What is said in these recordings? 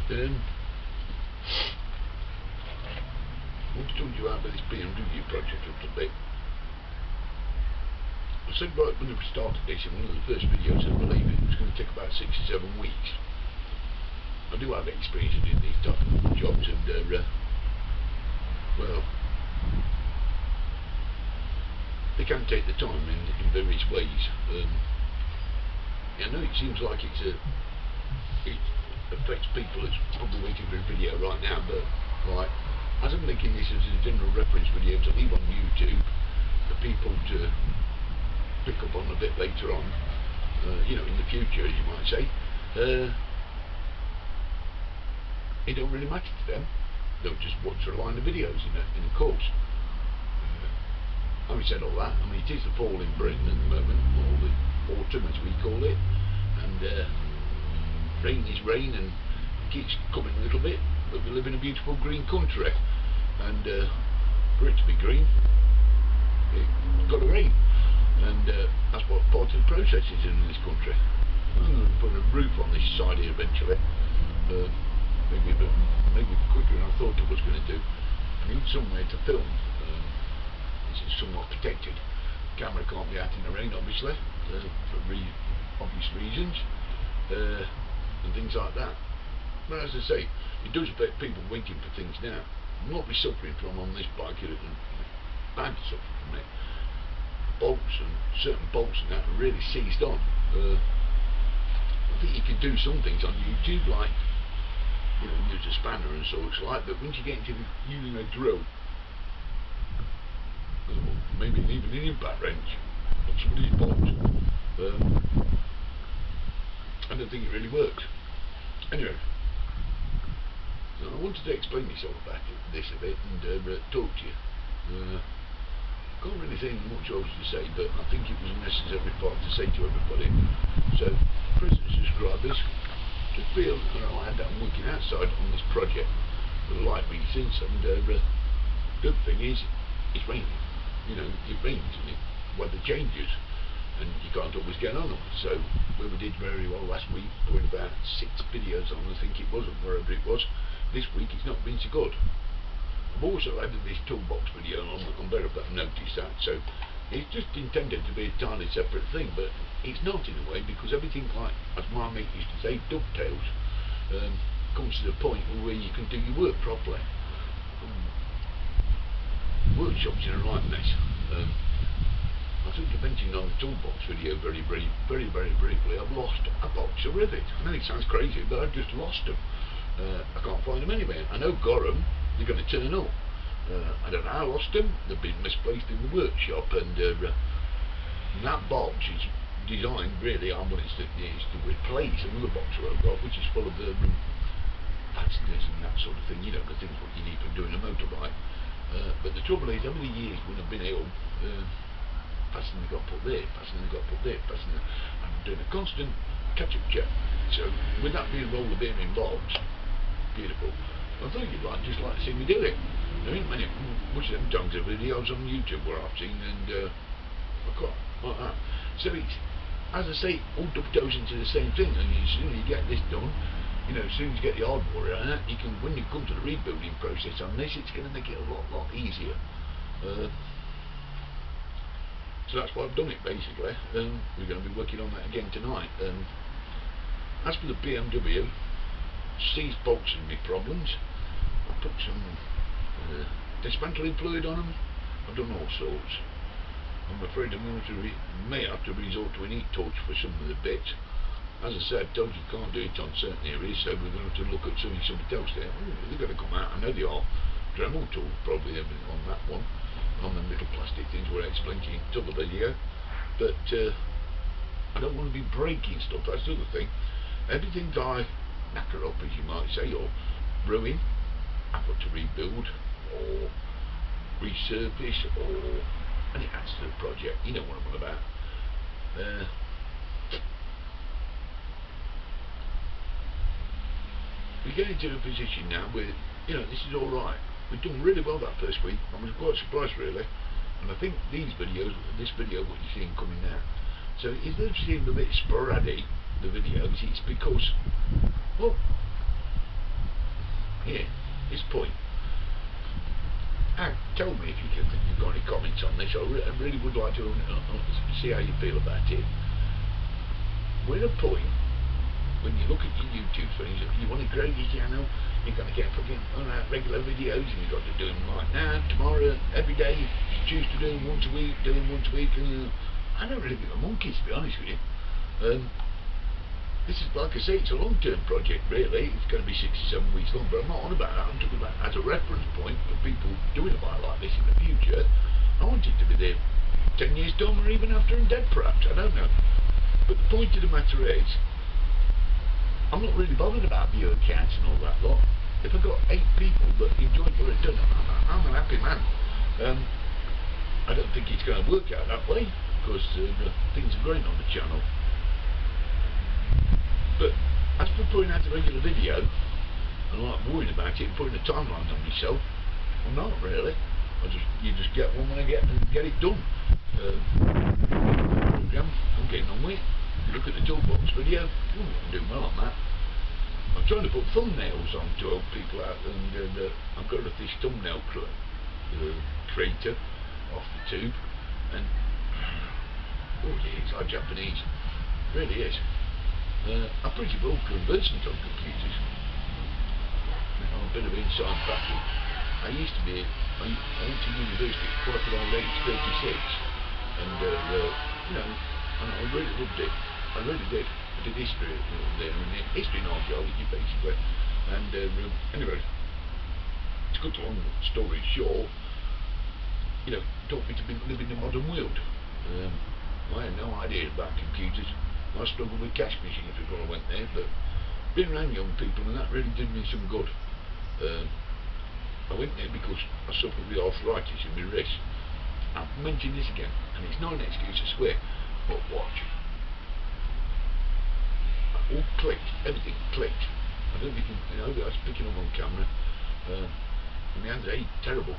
I want to talk to you about this BMW project a little bit. I said right when we started this in one of the first videos, I believe it was going to take about 6 or 7 weeks. I do have experience in doing these type of jobs, and well, they can take the time in various ways. I know it seems like it affects people that's probably waiting for a video right now, but like, as I'm making this as a general reference video to leave on YouTube for people to pick up on a bit later on, you know, in the future, as you might say, it don't really matter to them. They'll just watch or line the videos in a course. Having said all that, I mean, it is the fall in Britain at the moment, or the autumn as we call it, and rain is rain, and it keeps coming a little bit, but we live in a beautiful green country, and for it to be green, it's got to rain, and that's what part of the process is in this country. I'm going to put a roof on this side here eventually, maybe quicker than I thought I was going to do. I need somewhere to film. This is somewhat protected. The camera can't be out in the rain, obviously, for obvious reasons, and things like that. But as I say, it does affect people waiting for things now. What we're suffering from on this bike, and bound to suffer from it, bolts and certain bolts and that are really seized on. I think you can do some things on YouTube, like, you know, use a spanner and such like, but once you get into using a drill, or maybe even an impact wrench on some of these bolts, I don't think it really works. Anyway, so I wanted to explain myself about this a bit and talk to you. Can't really think much else to say, but I think it was a necessary part to say to everybody. So, present subscribers, just feel, you know, that I'm working outside on this project for the light reasons, and the good thing is, it's raining. You know, it rains and weather changes, and you can't always get on them. So where we did very well last week, putting about 6 videos on, I think it was, or wherever it was, this week it's not been so good. I've also added this toolbox video on, I'm better about notice that, so it's just intended to be a totally separate thing, but it's not in a way, because everything, like, as my mate used to say, dovetails, comes to the point where you can do your work properly. Workshop's in a right mess. I think I mentioned on the toolbox video very briefly, I've lost a box of rivets. I know it sounds crazy, but I've just lost them. I can't find them anywhere. I know got them, they're going to turn up. I don't know how I lost them, they've been misplaced in the workshop, and that box is designed, really, I want it to replace another box that I've got, which is full of fasteners and that sort of thing, you know, the things what you need for doing a motorbike. But the trouble is, over the years when I've been ill, fastener got put there, fastener got put there, fastener, I'm doing a constant catch-up check. So with that being roller bearing box, beautiful, I thought you'd just like to see me do it. There ain't many, much of them tons of videos on YouTube where I've seen, and I got like that. So it's, as I say, all dovetails into the same thing, and as soon as you get this done, you know, as soon as you get the hardware on that, you can, when you come to the rebuilding process on this, it's going to make it a lot easier. So that's why I've done it, basically. We're going to be working on that again tonight. As for the BMW, seized bolts and my problems, I put some dismantling fluid on them. I've done all sorts. I'm afraid I'm going to may have to resort to an heat torch for some of the bits. As I said, I told you can't do it on certain areas, so we're going to have to look at something else there. They're going to come out, I know they are. Dremel tool probably on that one, on the little plastic things where I explained to you in the video. But I don't want to be breaking stuff, that's the other thing. Everything I knacker up, as you might say, or ruin, I've got to rebuild, or resurface, or, and it adds to the project, you know what I'm on about. We're getting to a position now where, you know, this is alright. We've done really well that first week. I was quite surprised, really. And I think these videos, this video, what you're seeing coming now, so if they've seemed a bit sporadic, the videos, it's because, well, tell me if you've got any comments on this. I really would like to see how you feel about it. We're at a point when you look at your YouTube things, if you want to grow your channel, you've got to get fucking regular videos, and you've got to do them right now, tomorrow, every day. You choose to do them once a week, and I don't really give a monkey, to be honest with you. This is, like I say, it's a long-term project, really. It's going to be 6 or 7 weeks long, but I'm not on about that. I'm talking about as a reference point for people doing a bike like this in the future. I want it to be there 10 years time, or even after I'm dead, perhaps. I don't know. But the point of the matter is, I'm not really bothered about viewer counts and all that lot. If I've got 8 people that enjoyed what I've done, I'm a happy man. I don't think it's going to work out that way, because things are growing on the channel. But as for putting out a regular video, and like worrying about it and putting a timeline on myself, I'm not really. You just get one when I get it done. I'm getting on with it. Look at the toolbox video. I'm doing well on that. I'm trying to put thumbnails on to help people out, and I've got this thumbnail creator off the tube, and it's like Japanese, it really is. I'm pretty well conversant on computers. I'm a bit of inside battle. I went to university quite an old age, 36, and and I really loved it. I really did. I did history there, and history and archaeology basically. And anyway, to cut a long story short, taught me to live in the modern world. I had no idea about computers. I struggled with cash machines before I went there, but being around young people and that really did me some good. I went there because I suffered with arthritis in my wrist. I'll mention this again, and it's not an excuse to swear, but watch. All clicked, everything clicked. I don't think I was picking up on camera. My hands are terrible.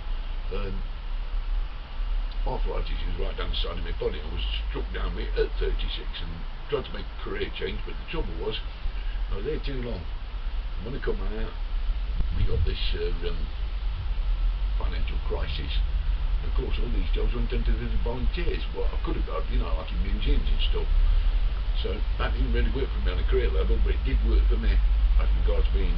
Arthritis was right down the side of my body. I was struck down with it at 36 and tried to make a career change, but the trouble was I was there too long. And when I come out, we got this financial crisis. Of course, all these jobs went into the volunteers. What I could have got, like in museums and stuff. So that didn't really work for me on a career level, but it did work for me as regards being.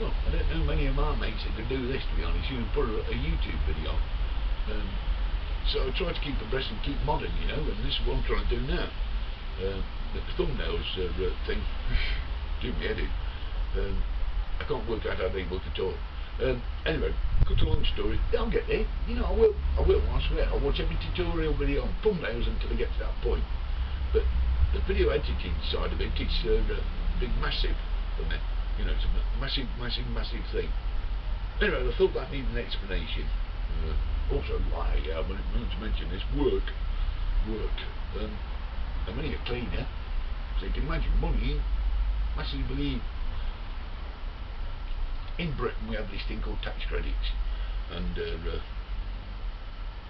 Well, I don't know many of my mates that could do this, to be honest. You can put a YouTube video. So I try to keep abreast and keep modern, and this is what I'm trying to do now. The thumbnails thing, do me head in. I can't work out how they work at all. Anyway, cut a long story, I'll get there. I will, I swear. I'll watch every tutorial video on thumbnails until I get to that point. But the video editing side of it is big, massive for me. It's a massive thing. Anyway, I thought that needed an explanation. Also, I wanted to mention this work. I'm only a cleaner, so you can imagine money massively. In Britain we have this thing called tax credits, and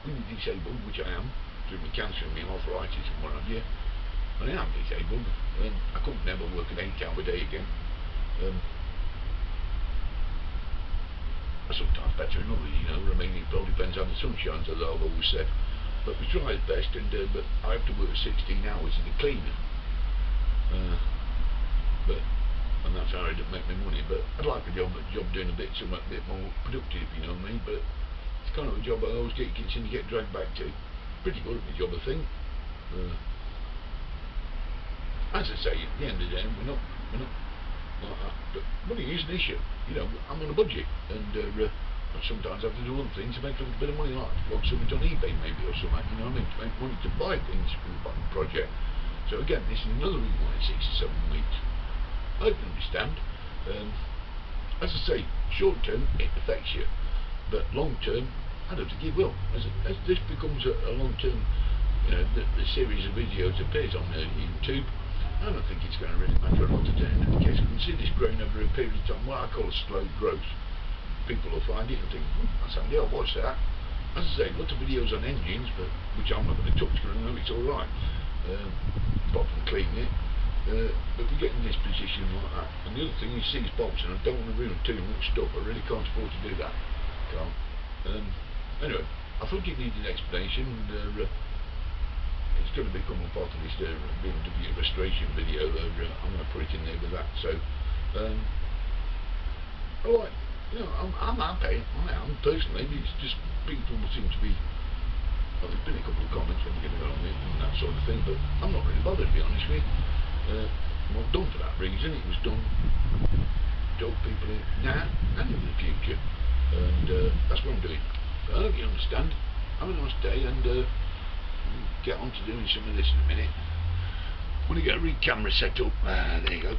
when you're disabled, which I am, through my cancer and my arthritis and what have you, and I am disabled, and I could never work an 8-hour day again. Sometimes better than others, remaining it all depends on the sun shines, as I've always said. But we try our best, and but I have to work 16 hours as a cleaner. And that's how I don't make my money. But I'd like a job doing something a bit more productive, you know what I mean? But it's kind of a job I always get you get dragged back to. Pretty good at my job, I think. As I say, at the end of the day, we're not like that. But money is an issue. I'm on a budget, and I sometimes have to do other things to make a little bit of money, like log something on eBay maybe or something, you know what I mean, to make money to buy things for the project. So again, this is another reason why it's 6 or 7 weeks. I can understand. As I say, short term it affects you, but long term I don't think it will. As this becomes a long term, the series of videos appears on YouTube, I don't think it's going to really matter a lot at the end of the case. You can see this growing over a period of time, what I call a slow growth. People will find it and think, that's handy, I'll watch that. As I say, lots of videos on engines, but which I'm not going to touch because I know it's alright, apart from cleaning it. But we get in this position like that. And the other thing is these bolts, and I don't want to ruin too much stuff, I really can't afford to do that. can't. Anyway, I thought it needed an explanation, and it's going to become a part of this BMW restoration video. I'm going to put it in there with that. So, alright, you know, I'm happy. I am personally. It's just people seem to be. Well, there's been a couple of comments when you get it on it and that sort of thing, but I'm not really bothered, to be honest with you. Well, done for that reason. It was done to help people now and in the future, and that's what I'm doing. But I hope you understand. Have a nice day, and get on to doing some of this in a minute. When you get a rig camera set up, there you go.